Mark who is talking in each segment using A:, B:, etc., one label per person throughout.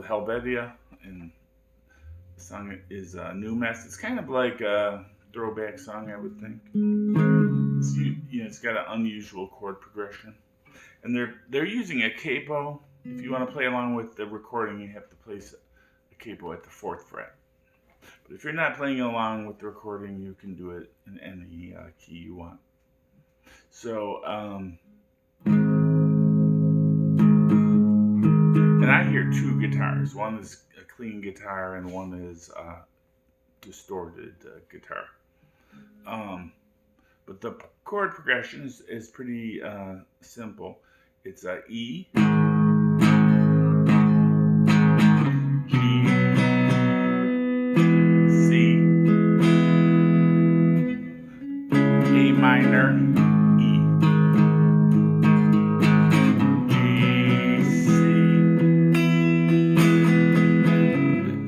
A: Helvetia, and the song is New Mess. It's kind of like a throwback song, I would think. It's got an unusual chord progression, and they're using a capo. If you want to play along with the recording, you have to place a capo at the 4th fret. But if you're not playing along with the recording, you can do it in any key you want. So, and I hear 2 guitars. One is a clean guitar, and one is a distorted guitar. But the chord progression is pretty simple. It's E, G, C, A minor, E, G, C,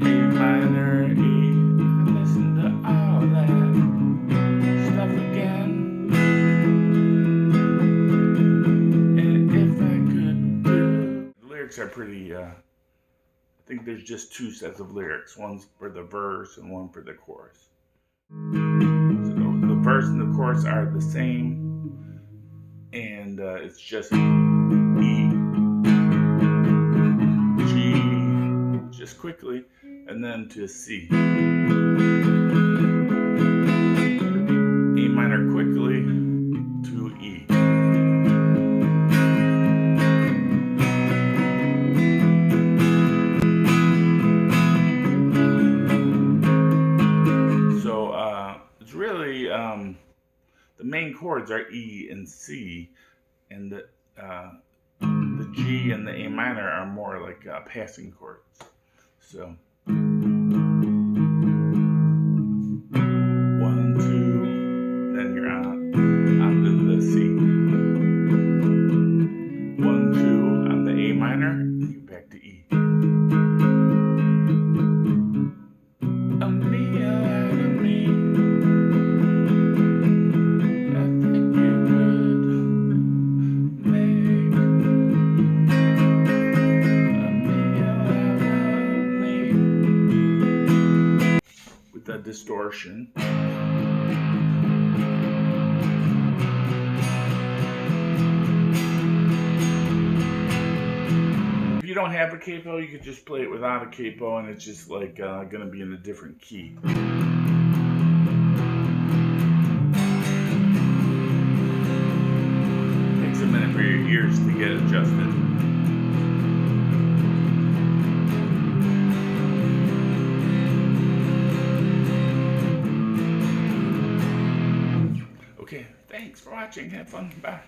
A: A minor, E. Listen to all that stuff again. And if I could do... The lyrics are pretty... I think there's just 2 sets of lyrics. One's for the verse and one for the chorus. So the verse and the chorus are the same, and it's just E, G, just quickly, and then to C. A minor quickly to E. It's really the main chords are E and C, and the G and the A minor are more like passing chords. So 1, 2, then you're on to the C. 1, 2 on the A minor, and you're back to E. The distortion. If you don't have a capo, you could just play it without a capo, and it's just like gonna be in a different key. Takes a minute for your ears to get adjusted. Okay, thanks for watching. Have fun. Bye.